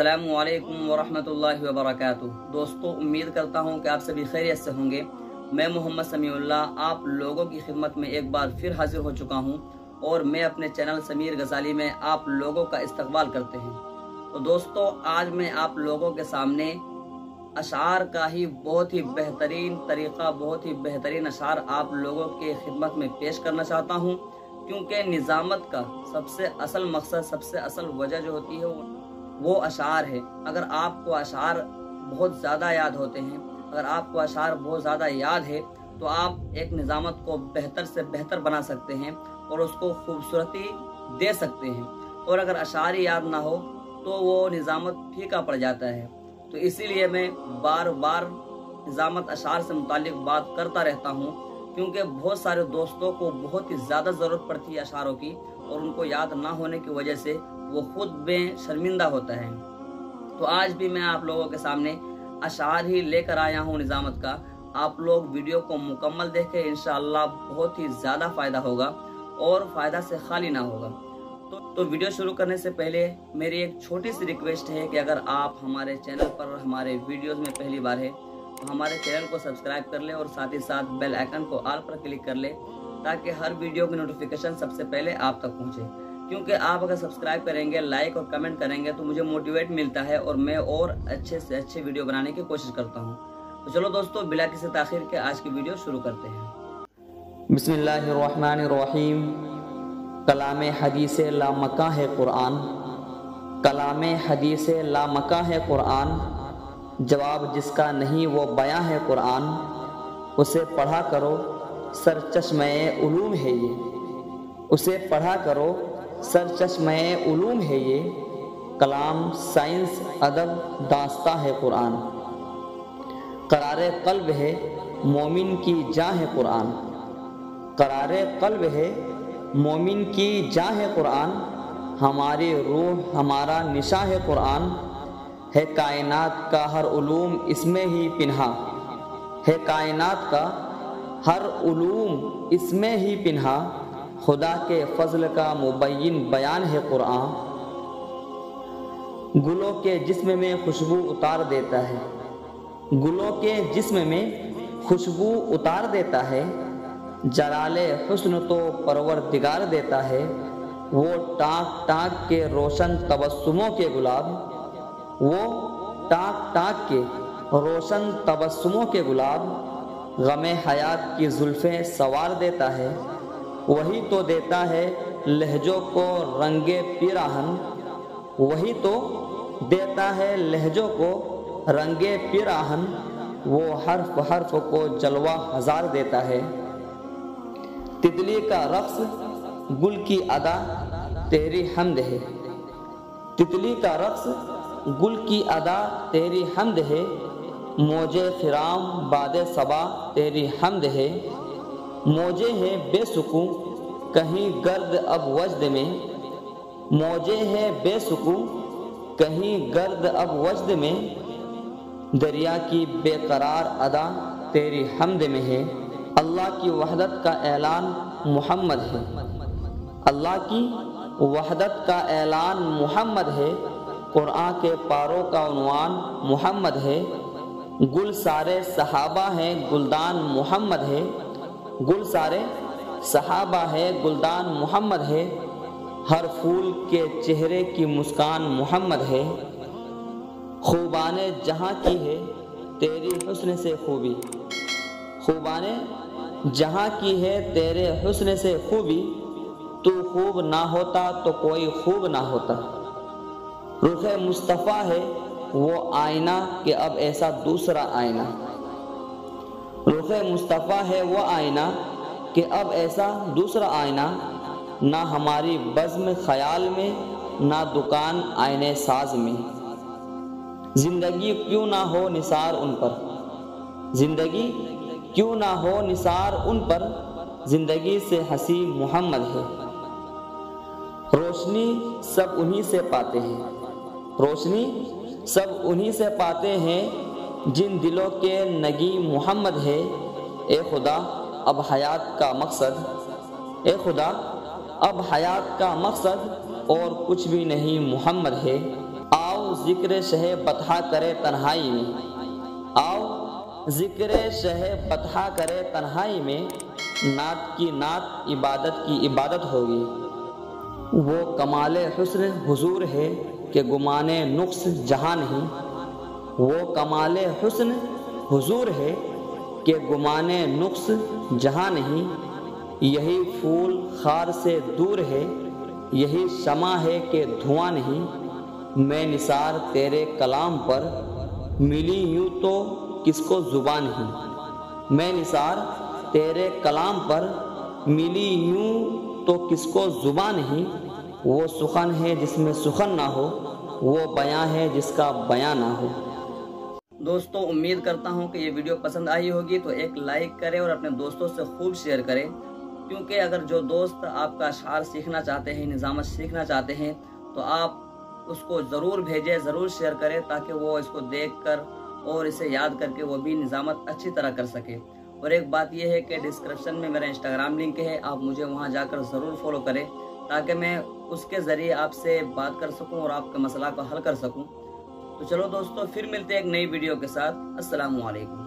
अस्सलामु अलैकुम वरहमतुल्लाहि वबरकातुह। दोस्तों, उम्मीद करता हूँ कि आप सभी खैरियत से होंगे। मैं मोहम्मद समीउल्लाह आप लोगों की खिदमत में एक बार फिर हाजिर हो चुका हूँ और मैं अपने चैनल समीर गजाली में आप लोगों का इस्तकबाल करते हैं। तो दोस्तों, आज मैं आप लोगों के सामने अशार का ही बहुत ही बेहतरीन तरीक़ा, बहुत ही बेहतरीन अशार आप लोगों के खिदमत में पेश करना चाहता हूँ, क्योंकि निज़ामत का सबसे असल मकसद, सबसे असल वजह जो होती है वो अशार है। अगर आपको अशार बहुत ज़्यादा याद होते हैं, अगर आपको अशार बहुत ज़्यादा याद है, तो आप एक निज़ामत को बेहतर से बेहतर बना सकते हैं और उसको खूबसूरती दे सकते हैं। और अगर अशार ही याद ना हो तो वो निज़ामत फीका पड़ जाता है। तो इसीलिए मैं बार बार निज़ामत अशार से मुताल्लिक बात करता रहता हूँ, क्योंकि बहुत सारे दोस्तों को बहुत ही ज़्यादा ज़रूरत पड़ती है अशारों की और उनको याद ना होने की वजह से वो खुद में शर्मिंदा होता है। तो आज भी मैं आप लोगों के सामने अशार ही लेकर आया हूँ निज़ामत का। आप लोग वीडियो को मुकम्मल देखें, इंशाअल्लाह बहुत ही ज़्यादा फ़ायदा होगा और फ़ायदा से खाली ना होगा। तो वीडियो शुरू करने से पहले मेरी एक छोटी सी रिक्वेस्ट है कि अगर आप हमारे चैनल पर हमारे वीडियोज़ में पहली बार है तो हमारे चैनल को सब्सक्राइब कर ले और साथ ही साथ बेल आइकन को ऑल पर क्लिक कर ले, ताकि हर वीडियो की नोटिफिकेशन सबसे पहले आप तक पहुंचे। क्योंकि आप अगर सब्सक्राइब करेंगे, लाइक और कमेंट करेंगे तो मुझे मोटिवेट मिलता है और मैं और अच्छे से अच्छे वीडियो बनाने की कोशिश करता हूं। तो चलो दोस्तों, बिला किसी ताखीर के आज की वीडियो शुरू करते हैं। बिस्मिल्लाहिर्रहमानिर्रहीम। कलामे हदीसे लामका है कुरान, कलामे हदीसे लामका है कुरान, जवाब जिसका नहीं वो बयां है कुरान, उसे पढ़ा करो सर चश्मे उलूम है ये, उसे पढ़ा करो सर चश्मे उलूम है ये, कलाम साइंस अदब दास्ता है कुरान, करारे कल्ब है मोमिन की जाँ है कुरान, करारे कल्ब है मोमिन की जाँ है कुरान, हमारी रूह हमारा निशा है कुरान, है कायनात का हर उलूम इसमें ही पिन्हा, है कायनात का हर उलूम इसमें ही पिन्हा, खुदा के फजल का मुबय्यिन बयान है कुरान, गुलों के जिस्म में खुशबू उतार देता है, गुलों के जिस्म में खुशबू उतार देता है, जलाले हुस्न तो परवरदिगार देता है, वो टाँक टाँक के रोशन तबस्सुमों के गुलाब, वो टाँक टाँक के रोशन तबस्सुमों के गुलाब, गमे हयात की जुल्फ़ें सवार देता है, वही तो देता है लहजों को रंगे पिराहन, वही तो देता है लहजों को रंगे पिराहन, वो हर्फ हर्फ को जलवा हजार देता है, तितली का रक्स गुल की अदा तेरी हमद है, तितली का रक्स गुल की अदा तेरी हमद है, मौजे फिराम बादे सबा तेरी हमद है, मौजे हैं बेसुकूं कहीं गर्द अब वजद में, मौजे हैं बेसुकूं कहीं गर्द अब वजद में, दरिया की बेकरार अदा तेरी हमद में है, अल्लाह की वहदत का ऐलान मुहम्मद है, अल्लाह की वहदत का ऐलान मुहम्मद है, कुरान के पारों का उन्वान मुहम्मद है, गुल सारे सहाबा हैं गुलदान मुहम्मद है, गुल सारे सहाबा है गुलदान मुहम्मद है, हर फूल के चेहरे की मुस्कान मुहम्मद है, खूबाने जहाँ की है तेरी हुस्न से खूबी, खूबाने जहाँ की है तेरे हुस्न से खूबी, तू खूब ना होता तो कोई खूब ना होता, रुखे मुस्तफ़ा है वो आईना कि अब ऐसा दूसरा आईना, रुखे मुस्तफ़ा है वो आईना कि अब ऐसा दूसरा आईना, ना हमारी बज़्म ख़याल में ना दुकान आईने साज में, ज़िंदगी क्यों ना हो निसार उन पर, ज़िंदगी क्यों ना हो निसार उन पर, ज़िंदगी से हंसी मुहम्मद है, रोशनी सब उन्हीं से पाते हैं, रोशनी सब उन्हीं से पाते हैं, जिन दिलों के नगी मुहम्मद है, ए खुदा अब हयात का मकसद, ए खुदा अब हयात का मकसद और कुछ भी नहीं मुहम्मद है, आओ ذکر شہ بطحہ کرے تنہائی میں، آؤ ذکر شہ بطحہ کرے تنہائی میں، نعت کی نعت عبادت کی عبادت ہوگی۔ وہ کمال حسن حضور ہے کہ گمان نقص جہاں نہیں، وہ کمال حسن حضور ہے کہ گمان نقص جہاں نہیں، یہی پھول خار سے دور ہے، یہی شمع ہے کہ دھواں نہیں، میں نثار تیرے کلام پر، ملی یوں تو کس کو زبان نہیں، میں نثار تیرے کلام پر، ملی یوں تو کس کو زبان نہیں، وہ سخن ہے جس میں سخن نہ ہو، وہ بیاں ہے جس کا بیاں نہ ہو۔ دوستوں امید کرتا ہوں کہ یہ ویڈیو پسند آئی ہوگی، تو ایک لائک کریں اور اپنے دوستوں سے خوب شیئر کریں، کیونکہ اگر جو دوست آپ کا اشعار سیکھنا چاہتے ہیں، نظامت سیکھنا چاہتے ہیں، تو آپ اس کو ضرور بھیجیں، ضرور شیئر کریں، تاکہ وہ اس کو دیکھ کر اور اسے یاد کر کے وہ بھی نظامت اچھی طرح کر سکے۔ اور ایک بات یہ ہے کہ ڈسکرپشن میں میرا انسٹاگرام لنک ہے، آپ مجھے وہاں جا کر ضرور فالو کریں، تاکہ میں اس کے ذریعے آپ سے بات کر سکوں اور آپ کے مسئلہ کو حل کر سکوں۔ تو چلو دوستو، پھر ملتے ہیں ایک نئی ویڈیو کے ساتھ۔ السلام علیکم۔